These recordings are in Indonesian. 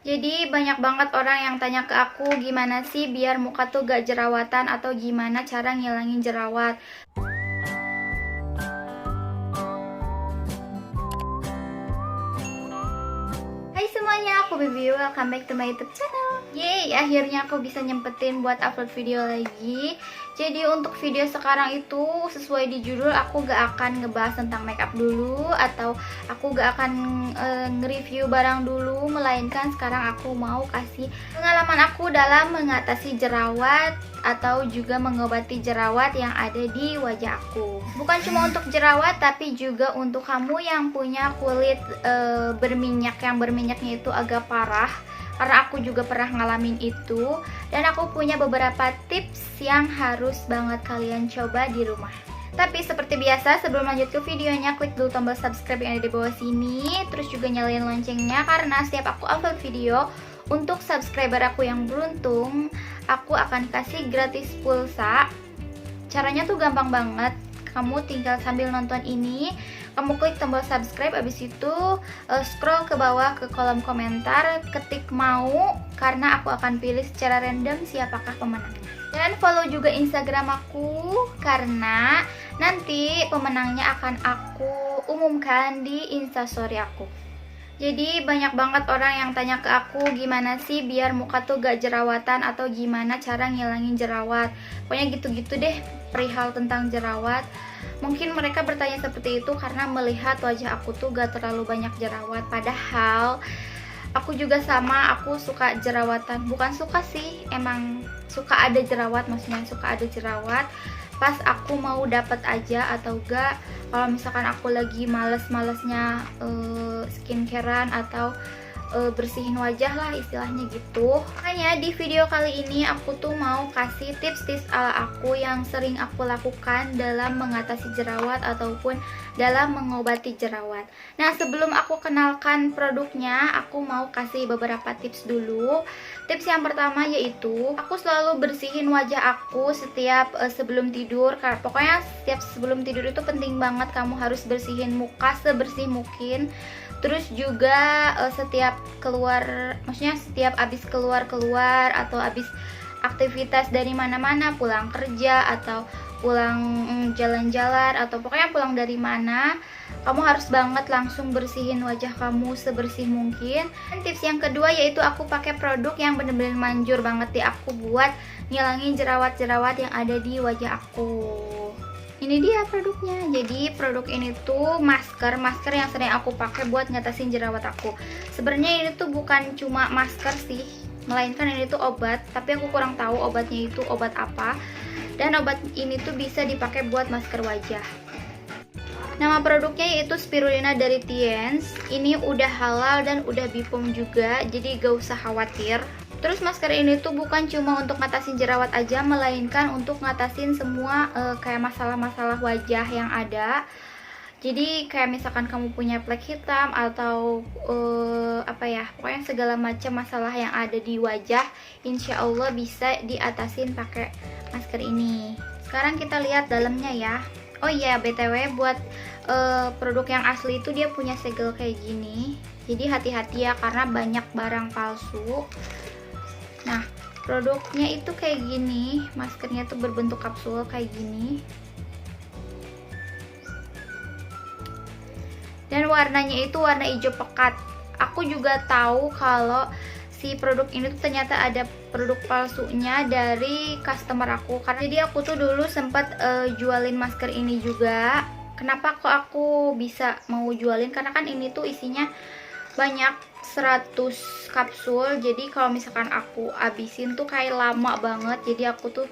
Jadi banyak banget orang yang tanya ke aku gimana sih biar muka tuh gak jerawatan atau gimana cara ngilangin jerawat. Hai semuanya, aku Bibi, welcome back to my YouTube channel. Yeay, akhirnya aku bisa nyempetin buat upload video lagi. Jadi untuk video sekarang itu sesuai di judul, aku gak akan ngebahas tentang makeup dulu atau aku gak akan nge-review barang dulu, melainkan sekarang aku mau kasih pengalaman aku dalam mengatasi jerawat atau juga mengobati jerawat yang ada di wajah aku. Bukan cuma untuk jerawat, tapi juga untuk kamu yang punya kulit berminyak, yang berminyaknya itu agak parah. Karena aku juga pernah ngalamin itu. Dan aku punya beberapa tips yang harus banget kalian coba di rumah. Tapi seperti biasa, sebelum lanjut ke videonya, klik dulu tombol subscribe yang ada di bawah sini. Terus juga nyalain loncengnya, karena setiap aku upload video, untuk subscriber aku yang beruntung, aku akan kasih gratis pulsa. Caranya tuh gampang banget. Kamu tinggal sambil nonton ini, kamu klik tombol subscribe, abis itu scroll ke bawah ke kolom komentar, ketik mau, karena aku akan pilih secara random siapakah pemenangnya. Dan follow juga Instagram aku, karena nanti pemenangnya akan aku umumkan di Instastory aku. Jadi banyak banget orang yang tanya ke aku gimana sih biar muka tuh gak jerawatan atau gimana cara ngilangin jerawat. Pokoknya gitu-gitu deh perihal tentang jerawat. Mungkin mereka bertanya seperti itu karena melihat wajah aku tuh gak terlalu banyak jerawat. Padahal aku juga sama, aku suka jerawatan. Bukan suka sih, emang suka ada jerawat, maksudnya suka ada jerawat pas aku mau dapat aja, atau enggak kalau misalkan aku lagi males-malesnya skincarean atau bersihin wajah lah istilahnya gitu. Makanya di video kali ini aku tuh mau kasih tips-tips ala aku yang sering aku lakukan dalam mengatasi jerawat ataupun dalam mengobati jerawat. Nah, sebelum aku kenalkan produknya, aku mau kasih beberapa tips dulu. Tips yang pertama yaitu aku selalu bersihin wajah aku setiap sebelum tidur. Karena pokoknya setiap sebelum tidur itu penting banget kamu harus bersihin muka sebersih mungkin. Terus juga setiap keluar, maksudnya setiap abis keluar atau abis aktivitas dari mana-mana, pulang kerja atau pulang jalan-jalan atau pokoknya pulang dari mana, kamu harus banget langsung bersihin wajah kamu sebersih mungkin. Dan tips yang kedua yaitu aku pakai produk yang bener-bener manjur banget di aku buat ngilangin jerawat-jerawat yang ada di wajah aku. Ini dia produknya. Jadi produk ini tuh masker yang sering aku pakai buat ngatasin jerawat aku. Sebenarnya ini tuh bukan cuma masker sih, melainkan ini tuh obat, tapi aku kurang tahu obatnya itu obat apa. Dan obat ini tuh bisa dipakai buat masker wajah. Nama produknya yaitu Spirulina dari Tiens. Ini udah halal dan udah BPOM juga, jadi gak usah khawatir. Terus masker ini tuh bukan cuma untuk ngatasin jerawat aja, melainkan untuk ngatasin semua kayak masalah-masalah wajah yang ada. Jadi kayak misalkan kamu punya flek hitam atau apa ya, pokoknya segala macam masalah yang ada di wajah, insya Allah bisa diatasin pakai masker ini. Sekarang kita lihat dalamnya ya. Oh iya, BTW buat produk yang asli itu dia punya segel kayak gini. Jadi hati-hati ya karena banyak barang palsu. Nah, produknya itu kayak gini, maskernya tuh berbentuk kapsul kayak gini. Dan warnanya itu warna hijau pekat. Aku juga tahu kalau si produk ini tuh ternyata ada produk palsunya dari customer aku. Karena jadi aku tuh dulu sempat jualin masker ini juga. Kenapa kok aku bisa mau jualin? Karena kan ini tuh isinya banyak 100 kapsul, jadi kalau misalkan aku abisin tuh kayak lama banget. Jadi aku tuh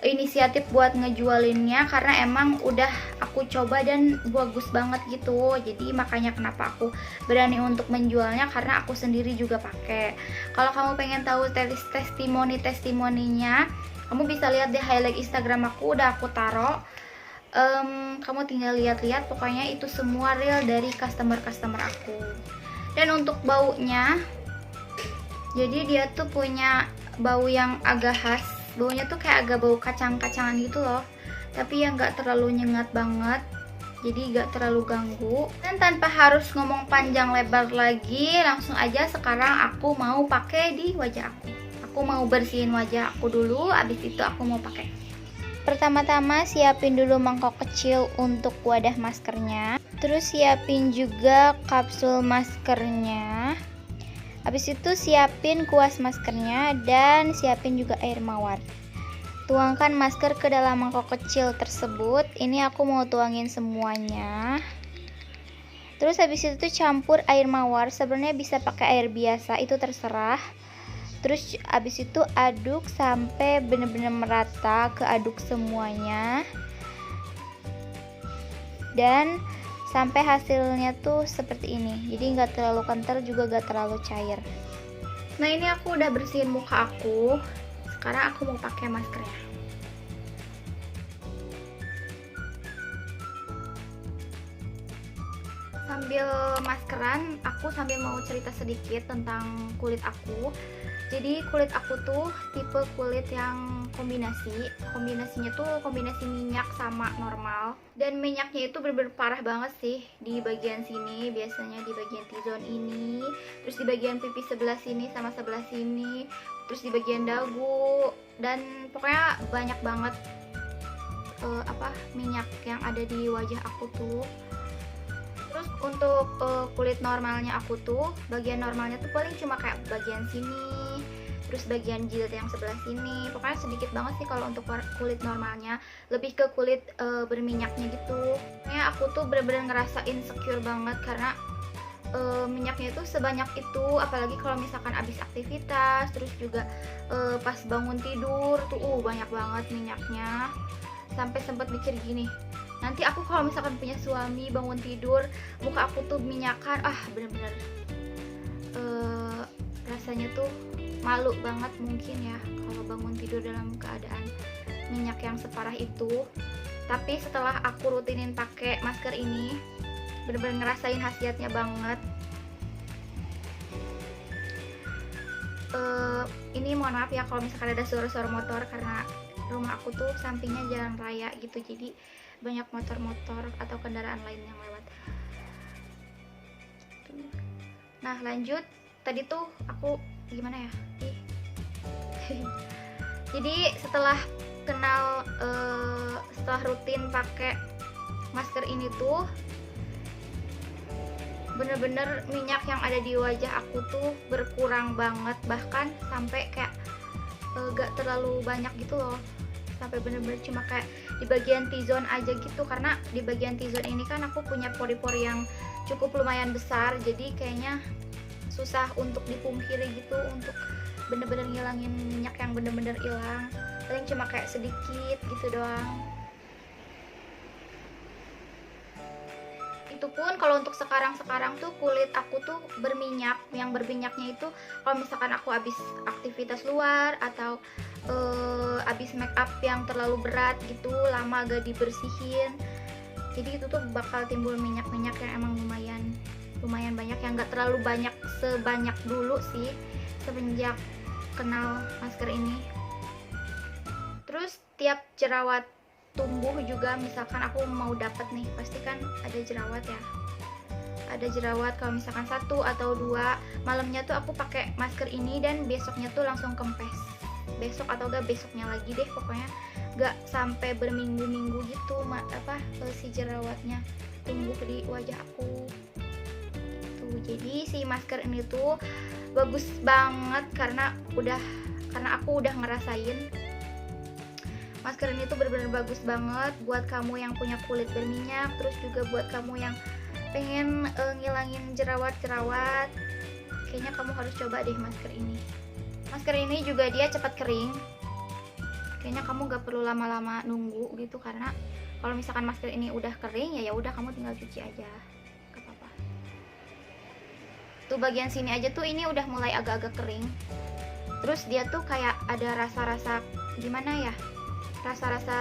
inisiatif buat ngejualinnya karena emang udah aku coba dan bagus banget gitu. Jadi makanya kenapa aku berani untuk menjualnya, karena aku sendiri juga pakai. Kalau kamu pengen tahu testimoninya, kamu bisa lihat di highlight Instagram aku, udah aku taruh. Kamu tinggal lihat-lihat, pokoknya itu semua real dari customer aku. Dan untuk baunya, jadi dia tuh punya bau yang agak khas. Baunya tuh kayak agak bau kacang-kacangan gitu loh, tapi yang gak terlalu nyengat banget. jadi gak terlalu ganggu. Dan tanpa harus ngomong panjang lebar lagi, langsung aja sekarang aku mau pakai di wajah aku. Aku mau bersihin wajah aku dulu, abis itu aku mau pakai. Pertama-tama siapin dulu mangkok kecil untuk wadah maskernya. Terus siapin juga kapsul maskernya. Habis itu siapin kuas maskernya dan siapin juga air mawar. Tuangkan masker ke dalam mangkok kecil tersebut. Ini aku mau tuangin semuanya. Terus habis itu campur air mawar. Sebenarnya bisa pakai air biasa, itu terserah. Terus habis itu aduk sampai benar-benar merata, keaduk semuanya. Dan sampai hasilnya tuh seperti ini. Jadi nggak terlalu kental juga nggak terlalu cair. Nah, ini aku udah bersihin muka aku. Sekarang aku mau pakai maskernya. Sambil maskeran, aku sambil mau cerita sedikit tentang kulit aku. Jadi kulit aku tuh tipe kulit yang kombinasinya tuh kombinasi minyak sama normal. Dan minyaknya itu bener-bener parah banget sih di bagian sini, biasanya di bagian T-zone ini, terus di bagian pipi sebelah sini sama sebelah sini, terus di bagian dagu, dan pokoknya banyak banget minyak yang ada di wajah aku tuh. Terus untuk kulit normalnya aku tuh, bagian normalnya tuh paling cuma kayak bagian sini, terus bagian jidat yang sebelah sini. Pokoknya sedikit banget sih kalau untuk kulit normalnya, lebih ke kulit berminyaknya gitu. Pokoknya aku tuh bener-bener ngerasa insecure banget karena minyaknya itu sebanyak itu, apalagi kalau misalkan abis aktivitas, terus juga pas bangun tidur tuh banyak banget minyaknya. Sampai sempat mikir gini, nanti aku kalau misalkan punya suami bangun tidur muka aku tuh minyakan, bener-bener rasanya tuh malu banget mungkin ya kalau bangun tidur dalam keadaan minyak yang separah itu. Tapi setelah aku rutinin pakai masker ini, bener-bener ngerasain khasiatnya banget. Ini mohon maaf ya kalau misalkan ada suara-suara motor, karena rumah aku tuh sampingnya jalan raya gitu, jadi banyak motor-motor atau kendaraan lain yang lewat. Nah, lanjut. Tadi tuh aku gimana ya? Jadi setelah setelah rutin pakai masker ini tuh bener-bener minyak yang ada di wajah aku tuh berkurang banget, bahkan sampai kayak gak terlalu banyak gitu loh, sampai bener-bener cuma kayak di bagian T-zone aja gitu. Karena di bagian T-zone ini kan aku punya pori-pori yang cukup lumayan besar, jadi kayaknya susah untuk dipungkiri gitu, untuk bener-bener ngilangin minyak yang bener-bener hilang. Paling cuma kayak sedikit gitu doang. Itu pun kalau untuk sekarang tuh kulit aku tuh berminyak. Yang berminyaknya itu kalau misalkan aku habis aktivitas luar atau habis make up yang terlalu berat gitu, lama gak dibersihin, jadi itu tuh bakal timbul minyak-minyak yang emang lumayan banyak, yang gak terlalu banyak sebanyak dulu sih semenjak kenal masker ini. Terus tiap jerawat tumbuh juga, misalkan aku mau dapet nih, pasti kan ada jerawat ya, ada jerawat. Kalau misalkan 1 atau 2, malamnya tuh aku pakai masker ini dan besoknya tuh langsung kempes, besok atau gak besoknya lagi deh, pokoknya gak sampai berminggu-minggu gitu si jerawatnya tumbuh di wajah aku tuh. Jadi si masker ini tuh bagus banget karena aku udah ngerasain. Masker ini tuh benar-benar bagus banget buat kamu yang punya kulit berminyak, terus juga buat kamu yang pengen ngilangin jerawat-jerawat. Kayaknya kamu harus coba deh masker ini. Masker ini juga dia cepat kering. Kayaknya kamu gak perlu lama-lama nunggu gitu, karena kalau misalkan masker ini udah kering ya udah kamu tinggal cuci aja, gak apa-apa. Tuh bagian sini aja tuh ini udah mulai agak-agak kering. Terus dia tuh kayak ada rasa-rasa gimana ya, rasa-rasa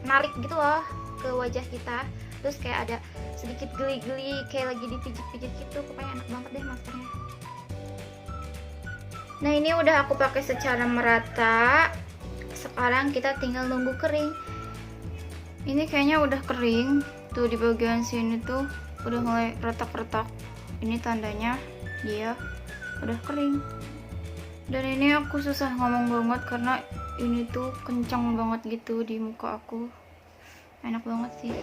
narik gitu loh ke wajah kita. Terus kayak ada sedikit geli-geli kayak lagi dipijit-pijit gitu. Pokoknya enak banget deh maskernya. Nah, ini udah aku pakai secara merata. Sekarang kita tinggal nunggu kering. Ini kayaknya udah kering. Tuh di bagian sini tuh udah mulai retak-retak. Ini tandanya dia udah kering. Dan ini aku susah ngomong banget karena ini tuh kencang banget gitu di muka aku. Enak banget sih.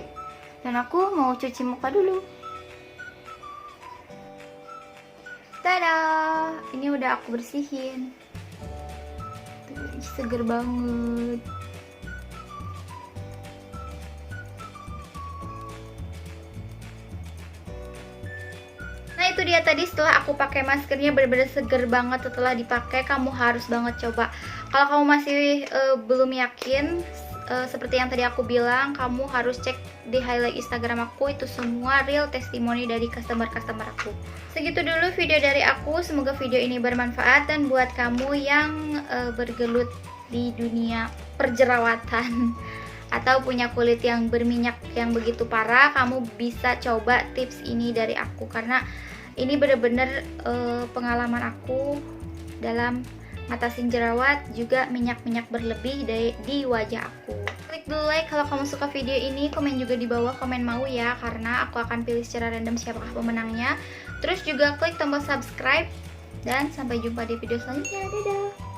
Dan aku mau cuci muka dulu. Tada! Ini udah aku bersihin. Tuh, seger banget. Nah itu dia tadi setelah aku pakai maskernya, bener-bener seger banget setelah dipakai. Kamu harus banget coba. Kalau kamu masih belum yakin, seperti yang tadi aku bilang, kamu harus cek di highlight Instagram aku, itu semua real testimoni dari customer-customer aku. Segitu dulu video dari aku, semoga video ini bermanfaat. Dan buat kamu yang bergelut di dunia perjerawatan atau punya kulit yang berminyak yang begitu parah, kamu bisa coba tips ini dari aku, karena ini bener-bener pengalaman aku dalam ngatasin jerawat juga minyak-minyak berlebih di wajah aku. Klik dulu like kalau kamu suka video ini, komen juga di bawah komen mau ya, karena aku akan pilih secara random siapakah pemenangnya. Terus juga klik tombol subscribe, dan sampai jumpa di video selanjutnya. Dadah!